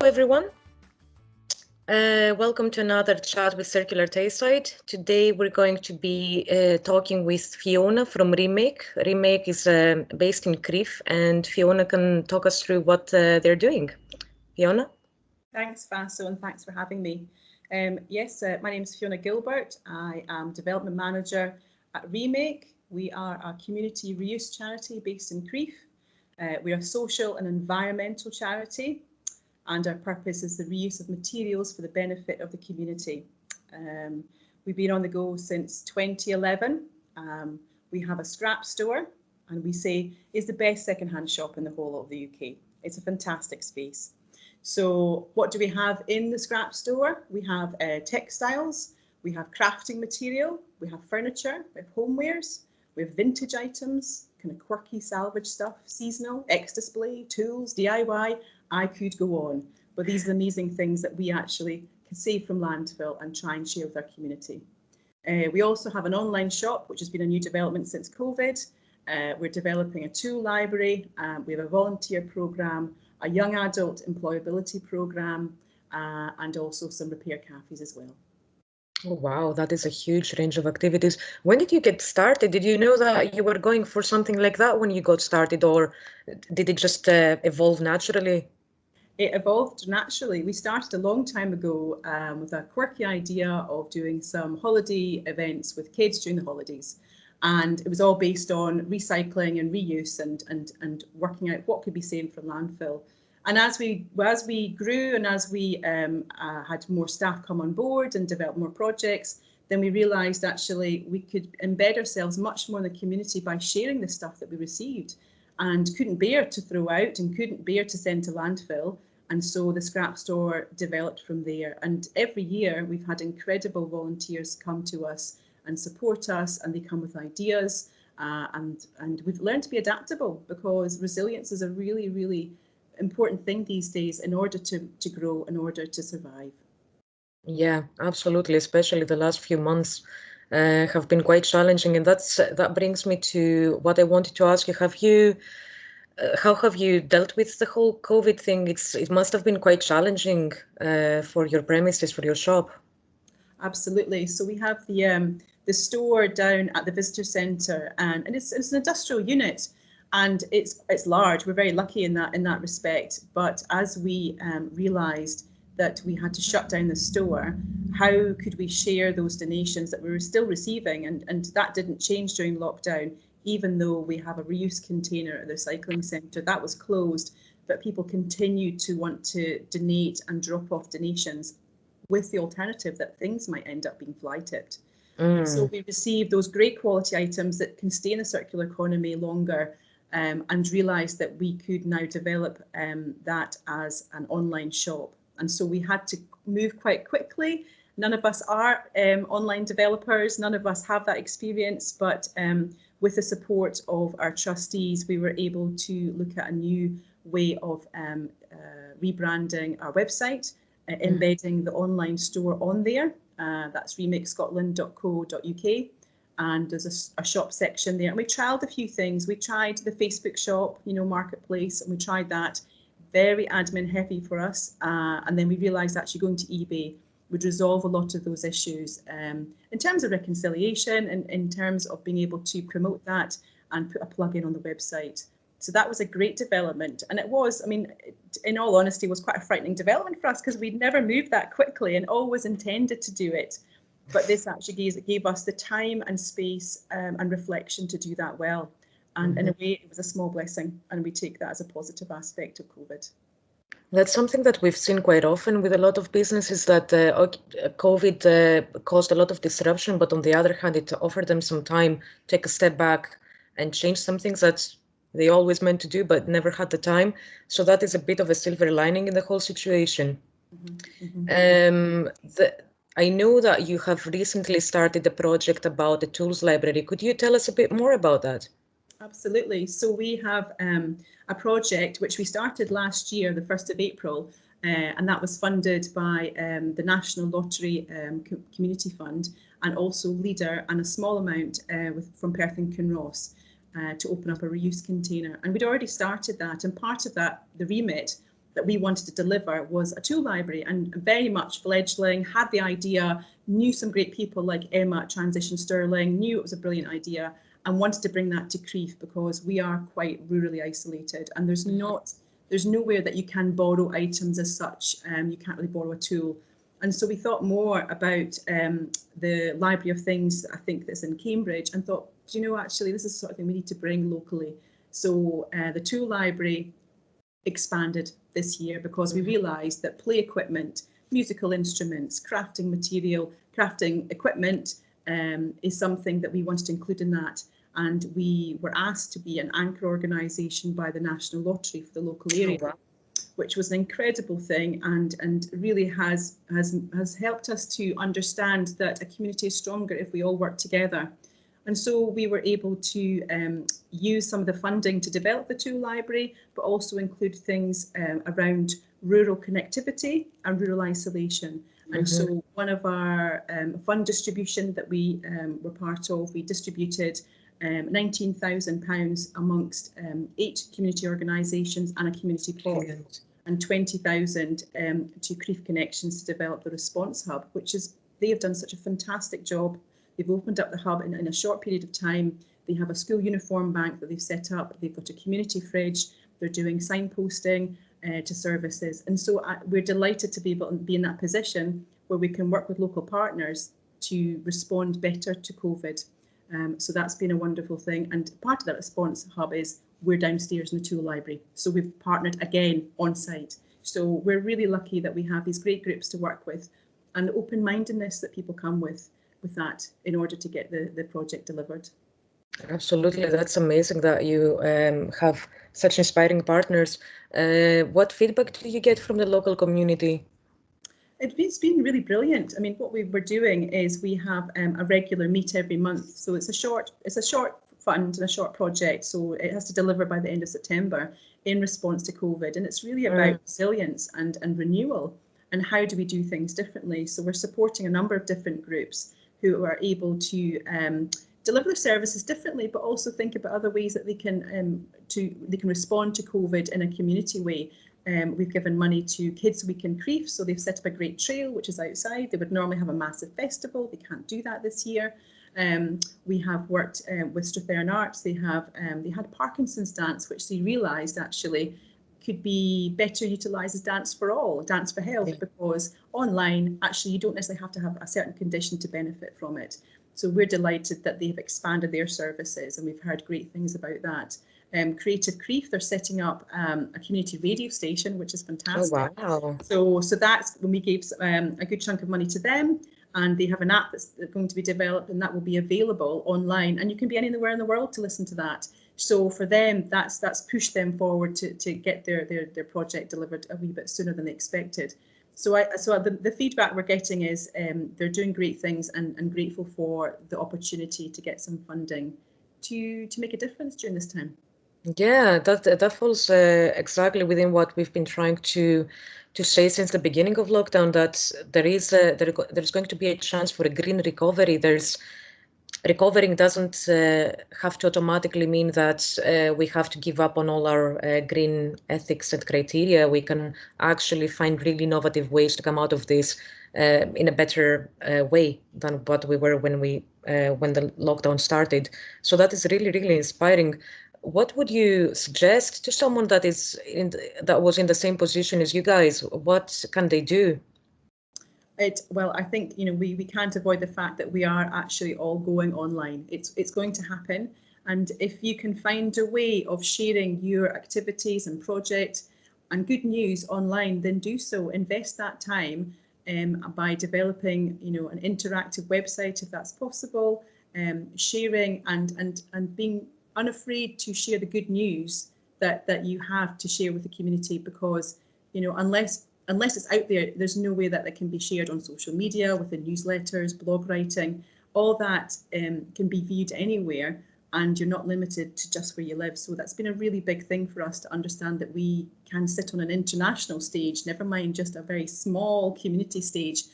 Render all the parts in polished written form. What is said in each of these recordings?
everyone. Welcome to another chat with Circular Tayside. Today we're going to be talking with Fiona from REMAKE. REMAKE is based in Crieff, and Fiona can talk us through what they're doing. Fiona? Thanks, Vaso, and thanks for having me. My name is Fiona Gilbert. I am Development Manager at REMAKE. We are a community reuse charity based in Crieff. We are a social and environmental charity, and our purpose is the reuse of materials for the benefit of the community. We've been on the go since 2011. We have a scrap store, and we say is the best secondhand shop in the whole of the UK. It's a fantastic space. So what do we have in the scrap store? We have textiles, we have crafting material, we have furniture, we have homewares, we have vintage items, kind of quirky salvage stuff, seasonal, ex-display, tools, DIY. I could go on, but these are the amazing things that we actually can save from landfill and try and share with our community. We also have an online shop, which has been a new development since COVID. We're developing a tool library. We have a volunteer programme, a young adult employability programme, and also some repair cafes as well. Oh, wow, that is a huge range of activities. When did you get started? Did you know that you were going for something like that when you got started, or did it just evolve naturally? It evolved naturally. We started a long time ago with a quirky idea of doing some holiday events with kids during the holidays. And it was all based on recycling and reuse and working out what could be saved from landfill. And as we grew and as we had more staff come on board and develop more projects, then we realised actually we could embed ourselves much more in the community by sharing the stuff that we received and couldn't bear to throw out and couldn't bear to send to landfill. And so the scrap store developed from there. And every year we've had incredible volunteers come to us and support us, and they come with ideas. And we've learned to be adaptable, because resilience is a really, really important thing these days in order to grow, in order to survive. Yeah, absolutely. Especially the last few months have been quite challenging. And that brings me to what I wanted to ask you. How have you dealt with the whole COVID thing? It must have been quite challenging for your premises, for your shop. Absolutely. So we have the store down at the visitor centre, and it's an industrial unit, and it's large. We're very lucky in that respect. But as we realised that we had to shut down the store, how could we share those donations that we were still receiving? And that didn't change during lockdown. Even though we have a reuse container at the recycling centre, that was closed, but people continued to want to donate and drop off donations with the alternative that things might end up being fly tipped. So we received those great quality items that can stay in the circular economy longer, and realised that we could now develop that as an online shop. And so we had to move quite quickly. None of us are online developers, none of us have that experience, but with the support of our trustees, we were able to look at a new way of rebranding our website, embedding the online store on there. That's remakescotland.co.uk, and there's a shop section there. And we trialled a few things. We tried the Facebook shop, marketplace, and we tried that. Very admin heavy for us. And then we realised actually going to eBay would resolve a lot of those issues in terms of reconciliation and in terms of being able to promote that and put a plug-in on the website. So that was a great development. And it was, in all honesty, was quite a frightening development for us, because we'd never moved that quickly and always intended to do it. But this actually gave us the time and space and reflection to do that well. And in a way, it was a small blessing, and we take that as a positive aspect of COVID. That's something that we've seen quite often with a lot of businesses, that COVID caused a lot of disruption, but on the other hand, it offered them some time, take a step back and change some things that they always meant to do, but never had the time. So that is a bit of a silver lining in the whole situation. I know that you have recently started a project about the tools library. Could you tell us a bit more about that? Absolutely. So we have a project which we started last year, the 1st of April, and that was funded by the National Lottery Community Fund, and also Leader, and a small amount from Perth and Kinross to open up a reuse container. And we'd already started that, and part of that, the remit, that we wanted to deliver was a tool library, and very much fledgling, had the idea, knew some great people like Emma at Transition Stirling, knew it was a brilliant idea, and wanted to bring that to Crieff because we are quite rurally isolated, and there's nowhere that you can borrow items as such. You can't really borrow a tool. And so we thought more about the Library of Things, I think that's in Cambridge, and thought, do you know, actually, this is the sort of thing we need to bring locally. So the tool library expanded this year because we realised that play equipment, musical instruments, crafting material, crafting equipment is something that we wanted to include in that. And we were asked to be an anchor organisation by the National Lottery for the local area, which was an incredible thing, and really has helped us to understand that a community is stronger if we all work together. And so we were able to use some of the funding to develop the tool library, but also include things around rural connectivity and rural isolation. And so one of our fund distribution that we were part of, we distributed £19,000 amongst 8 community organisations and a community pot, and 20,000 to Crieff Connections to develop the Response Hub, which is, they have done such a fantastic job. They've opened up the hub in a short period of time. They have a school uniform bank that they've set up. They've got a community fridge. They're doing signposting to services. And so we're delighted to be able to be in that position where we can work with local partners to respond better to COVID. So that's been a wonderful thing. And part of that Response Hub is we're downstairs in the tool library. So we've partnered again on site. So we're really lucky that we have these great groups to work with, and the open-mindedness that people come with that in order to get the project delivered. Absolutely, that's amazing that you have such inspiring partners. What feedback do you get from the local community? It's been really brilliant. I mean, what we were doing is we have a regular meet every month. So it's a short fund and a short project. So it has to deliver by the end of September in response to COVID. And it's really about resilience and renewal, and how do we do things differently. So we're supporting a number of different groups who are able to deliver their services differently, but also think about other ways that they can respond to COVID in a community way. We've given money to Kids Week in Crieff, so they've set up a great trail which is outside. They would normally have a massive festival. They can't do that this year. We have worked with Strathearn Arts. They had Parkinson's dance, which they realised actually could be better utilised as Dance for All, Dance for Health, because online, actually, you don't necessarily have to have a certain condition to benefit from it. So we're delighted that they've expanded their services, and we've heard great things about that. Creative Crieff, they're setting up a community radio station, which is fantastic. Oh, wow. So that's when we gave a good chunk of money to them, and they have an app that's going to be developed, and that will be available online, and you can be anywhere in the world to listen to that. So for them, that's pushed them forward to get their project delivered a wee bit sooner than they expected. So the feedback we're getting is they're doing great things, and grateful for the opportunity to get some funding to make a difference during this time. Yeah, that falls exactly within what we've been trying to say since the beginning of lockdown, that there's going to be a chance for a green recovery. Recovering doesn't have to automatically mean that we have to give up on all our green ethics and criteria. We can actually find really innovative ways to come out of this in a better way than what we were when the lockdown started. So that is really, really inspiring. What would you suggest to someone that was in the same position as you guys? What can they do? Well, I think we can't avoid the fact that we are actually all going online. It's going to happen, and if you can find a way of sharing your activities and projects and good news online, then do so. Invest that time by developing an interactive website if that's possible, sharing and being unafraid to share the good news that you have to share with the community, because unless it's out there, there's no way that can be shared on social media, within newsletters, blog writing. All that can be viewed anywhere, and you're not limited to just where you live. So that's been a really big thing for us to understand, that we can sit on an international stage, never mind just a very small community stage,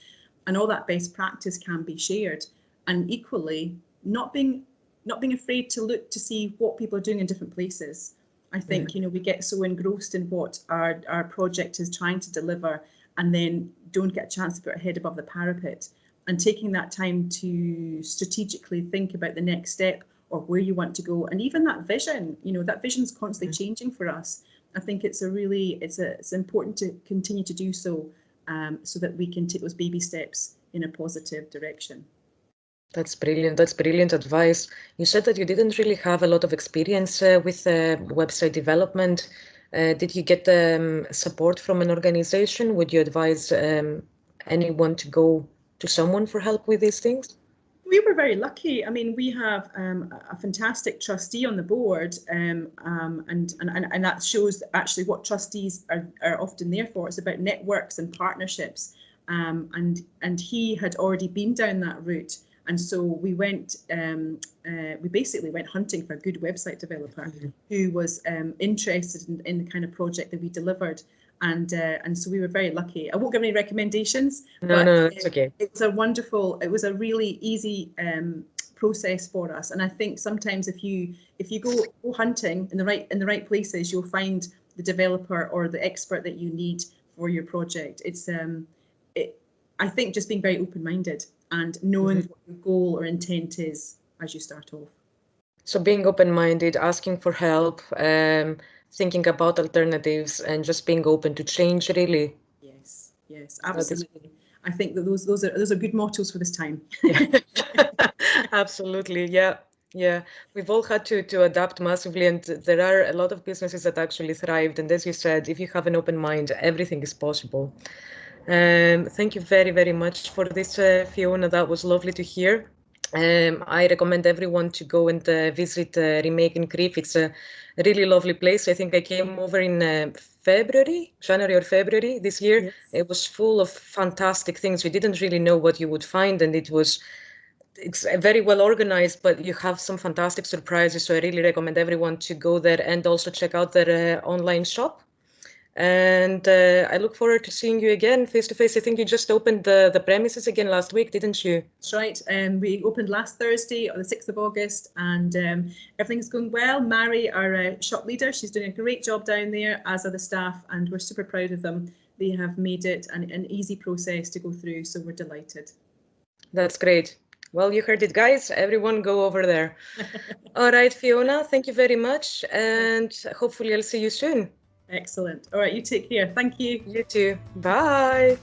and all that best practice can be shared. And equally, not being afraid to look to see what people are doing in different places. I think, you know, we get so engrossed in what our project is trying to deliver and then don't get a chance to put our head above the parapet. And taking that time to strategically think about the next step or where you want to go, and even that vision, you know, that vision's constantly changing for us. I think it's important to continue to do so, so that we can take those baby steps in a positive direction. That's brilliant. That's brilliant advice. You said that you didn't really have a lot of experience with website development. Did you get support from an organization? Would you advise anyone to go to someone for help with these things? We were very lucky. I mean, we have a fantastic trustee on the board, and that shows actually what trustees are often there for. It's about networks and partnerships, and he had already been down that route. And so we basically went hunting for a good website developer who was interested in the kind of project that we delivered. And so we were very lucky. I won't give any recommendations. No, it's okay. It was a really easy process for us. And I think sometimes if you go hunting in the right places, you'll find the developer or the expert that you need for your project. It's I think just being very open-minded and knowing what your goal or intent is as you start off. So being open-minded, asking for help, thinking about alternatives, and just being open to change, really. Yes, absolutely. I think that those are good mottos for this time. Absolutely, yeah. We've all had to adapt massively, and there are a lot of businesses that actually thrived. And as you said, if you have an open mind, everything is possible. Thank you very, very much for this, Fiona. That was lovely to hear. I recommend everyone to go and visit REMAKE in Crieff. It's a really lovely place. I think I came over in January or February this year. Yes. It was full of fantastic things. We didn't really know what you would find, and it's very well organized, but you have some fantastic surprises. So I really recommend everyone to go there and also check out their online shop. And I look forward to seeing you again face to face. I think you just opened the premises again last week, didn't you? That's right. We opened last Thursday on the 6th of August, and everything's going well. Mary, our shop leader, she's doing a great job down there, as are the staff, and we're super proud of them. They have made it an easy process to go through, so we're delighted. That's great. Well, you heard it, guys. Everyone go over there. All right, Fiona, thank you very much, and hopefully I'll see you soon. Excellent. All right, you take care. Thank you. You too. Bye.